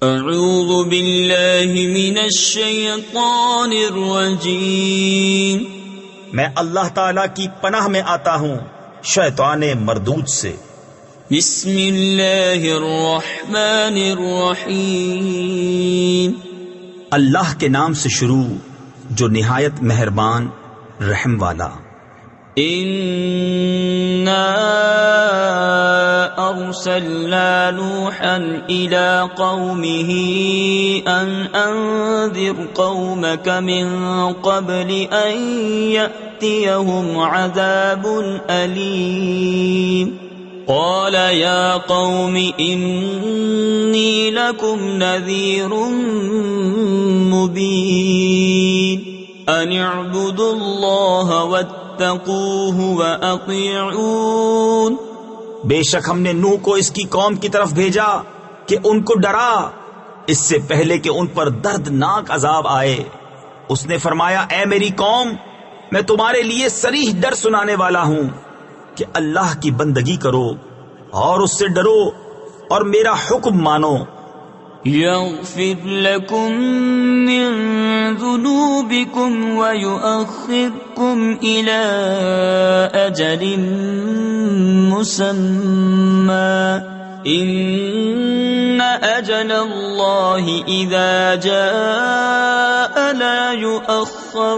اعوذ باللہ من الشیطان الرجیم، میں اللہ تعالی کی پناہ میں آتا ہوں شیطان مردود سے۔ بسم اللہ الرحمن الرحیم، اللہ کے نام سے شروع جو نہایت مہربان رحم والا۔ انا ارسلنا نوحا الى قومه ان انذر قومك من قبل ان يأتيهم عذاب أليم قال يا قوم إني لكم نذير مبين أن اعبدوا الله واتقوه وأطيعون۔ بے شک ہم نے نوح کو اس کی قوم کی طرف بھیجا کہ ان کو ڈرا اس سے پہلے کہ ان پر دردناک عذاب آئے۔ اس نے فرمایا اے میری قوم، میں تمہارے لیے صریح ڈر سنانے والا ہوں کہ اللہ کی بندگی کرو اور اس سے ڈرو اور میرا حکم مانو۔ يغفر لكم من ذنوبكم ويؤخركم إلى أجل مسمى إن أجل الله إذا جاء لا يؤخر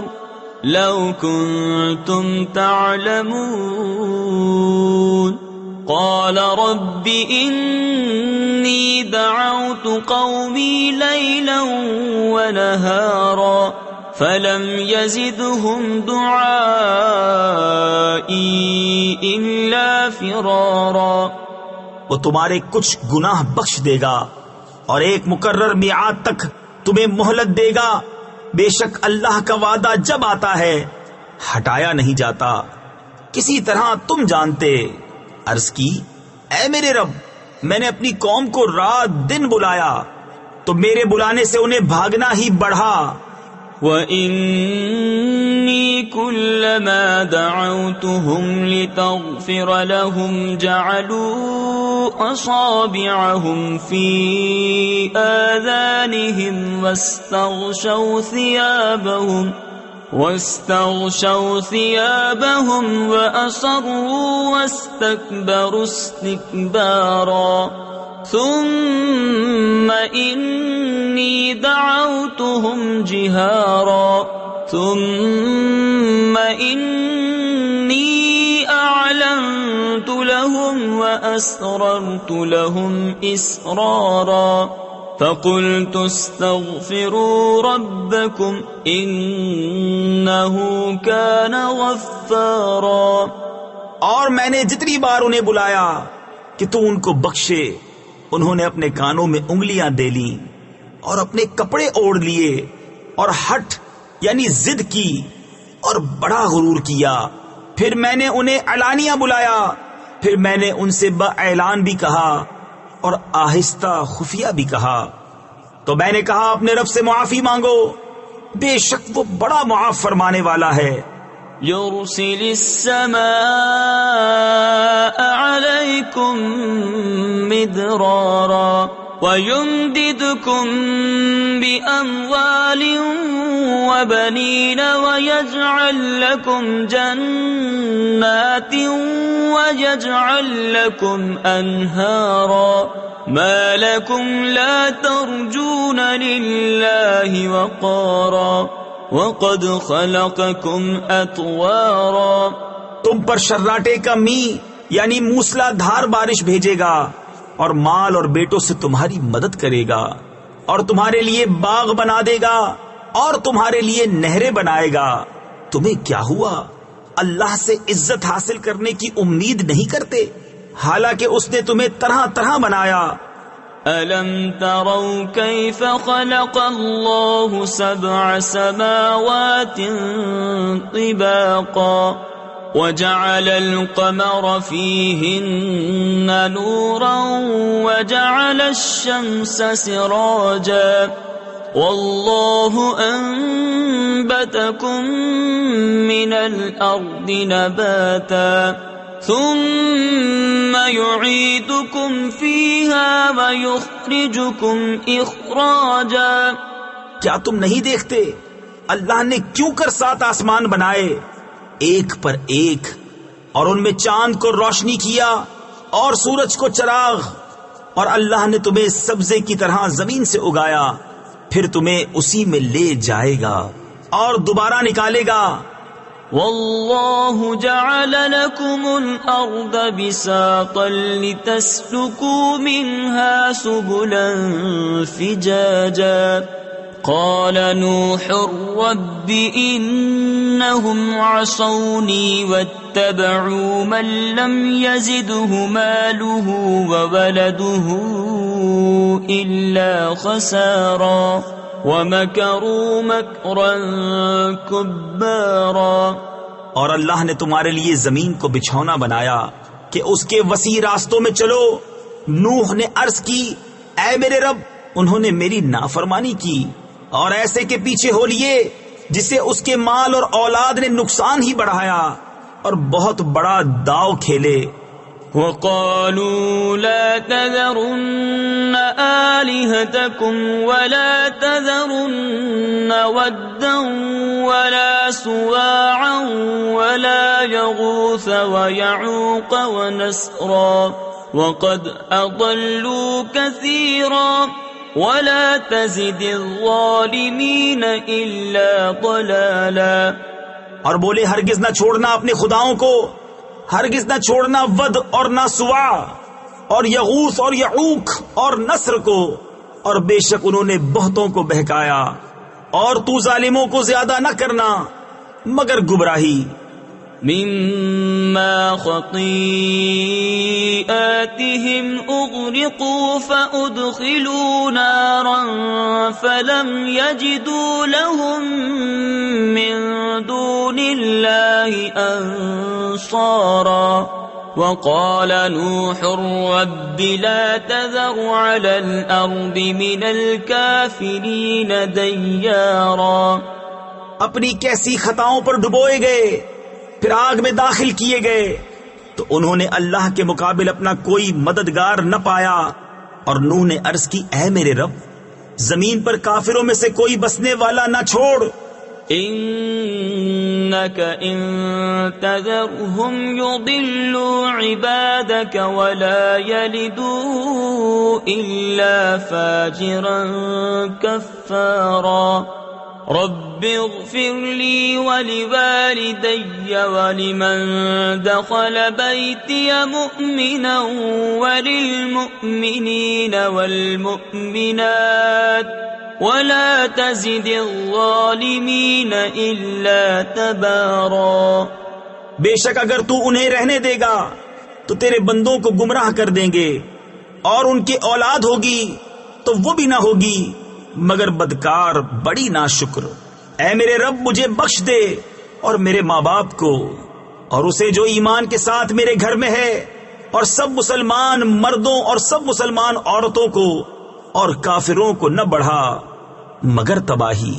لو كنتم تعلمون۔ قال رب إني دعوت قومي ليلا ونهارا فلم يزدهم دعائي إلا فرارا۔ وہ تمہارے کچھ گناہ بخش دے گا اور ایک مقرر میعاد تک تمہیں مہلت دے گا۔ بے شک اللہ کا وعدہ جب آتا ہے ہٹایا نہیں جاتا، کسی طرح تم جانتے۔ عرض کی اے میرے رب، میں نے اپنی قوم کو رات دن بلایا تو میرے بلانے سے انہیں بھاگنا ہی بڑھا۔ وَإِنِّي كُلَّمَا دَعَوْتُهُمْ لِتَغْفِرَ لَهُمْ جَعَلُوا أَصَابِعَهُمْ فِي آذَانِهِمْ واستغشوا ثيابهم وأصروا واستكبروا استكبارا ثم إني دعوتهم جهارا ثم إني أعلنت لهم وأسررت لهم إسرارا فقلت استغفروا ربكم انه كان غفارا۔ اور میں نے جتنی بار انہیں بلایا کہ تو ان کو بخشے، انہوں نے اپنے کانوں میں انگلیاں دے لیں اور اپنے کپڑے اوڑھ لیے اور ہٹ یعنی ضد کی اور بڑا غرور کیا۔ پھر میں نے انہیں علانیہ بلایا، پھر میں نے ان سے باعلان بھی کہا اور آہستہ خفیہ بھی کہا۔ تو میں نے کہا اپنے رب سے معافی مانگو، بے شک وہ بڑا معاف فرمانے والا ہے۔ يرسل السماء عليكم مدرارا ويمددكم بأموال وبنين ويجعل لكم جنات ويجعل لكم أنهارا ما لكم لا ترجون لله وقارا وقد خلقكم أطوارا۔ تم پر شراٹے کا می یعنی موسلا دھار بارش بھیجے گا اور مال اور بیٹوں سے تمہاری مدد کرے گا اور تمہارے لیے باغ بنا دے گا اور تمہارے لیے نہریں بنائے گا۔ تمہیں کیا ہوا؟ اللہ سے عزت حاصل کرنے کی امید نہیں کرتے حالانکہ اس نے تمہیں طرح طرح بنایا۔ أَلَمْ تَرَوْا كَيْفَ خَلَقَ اللَّهُ سَبْعَ سَمَاوَاتٍ طِبَاقًا وَجَعَلَ الْقَمَرَ فِيهِنَّ نُورًا وَجَعَلَ الشَّمْسَ سِرَاجًا وَاللَّهُ أَنبَتَكُم مِّنَ الْأَرْضِ نَبَاتًا ثم يعيدكم فيها ويخرجكم اخراجا. کیا تم نہیں دیکھتے اللہ نے کیوں کر 7 آسمان بنائے ایک پر ایک، اور ان میں چاند کو روشنی کیا اور سورج کو چراغ، اور اللہ نے تمہیں سبزے کی طرح زمین سے اگایا، پھر تمہیں اسی میں لے جائے گا اور دوبارہ نکالے گا. والله جعل لكم الأرض بساطا لتسلكوا منها سبلا فجاجا. قال نوح رب إنهم عصوني واتبعوا من لم يزده ماله وولده إلا خسارا وَمَكَرُوا مَكْرًا كُبَّارًا. اور اللہ نے تمہارے لیے زمین کو بچھونا بنایا کہ اس کے وسیع راستوں میں چلو. نوح نے عرض کی اے میرے رب انہوں نے میری نافرمانی کی اور ایسے کے پیچھے ہو لیے جس سے اس کے مال اور اولاد نے نقصان ہی بڑھایا اور بہت بڑا داؤ کھیلے. وَقَالُوا لَا تَذَرُنَّ آلِهَتَكُمْ وَلَا تَذَرُنَّ وَدًّا وَلَا سُوَاعًا وَلَا يَغُوثَ وَيَعُوقَ وَنَسْرًا وَقَدْ أَضَلُّوا كَثِيرًا وَلَا تَزِدِ الظَّالِمِينَ إِلَّا ضَلَالًا. اور بولے ہرگز نہ چھوڑنا اپنے خداؤں کو، ہرگز نہ چھوڑنا ود اور نہ سوا اور یغوث اور یعوق اور نصر کو، اور بے شک انہوں نے بہتوں کو بہکایا، اور تو ظالموں کو زیادہ نہ کرنا مگر گمراہی. مما خطيئاتهم أغرقوا فأدخلوا نارا فلم يجدوا لهم من دون الله أنصارا. وقال نوح رب لا تذر على الأرض من الكافرين ديارا. اپنی کیسی خطاؤں پر ڈبوئے گئے، پھر آگ میں داخل کیے گئے، تو انہوں نے اللہ کے مقابل اپنا کوئی مددگار نہ پایا. اور نوح نے عرض کی اے میرے رب زمین پر کافروں میں سے کوئی بسنے والا نہ چھوڑ. إنك إن تذرهم يضلوا عبادك ولا يلدوا إلا فاجرا كفارا. رب اغفر لي ولوالدي ولمن دخل بيتي مؤمنا وللمؤمنين والمؤمنات ولا تزد الظالمین الا تبارا. بے شک اگر تو انہیں رہنے دے گا تو تیرے بندوں کو گمراہ کر دیں گے، اور ان کی اولاد ہوگی تو وہ بھی نہ ہوگی مگر بدکار بڑی ناشکر. اے میرے رب مجھے بخش دے اور میرے ماں باپ کو اور اسے جو ایمان کے ساتھ میرے گھر میں ہے، اور سب مسلمان مردوں اور سب مسلمان عورتوں کو، اور کافروں کو نہ بڑھا مگر تباہی.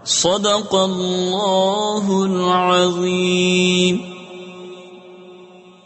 صدق اللہ العظیم.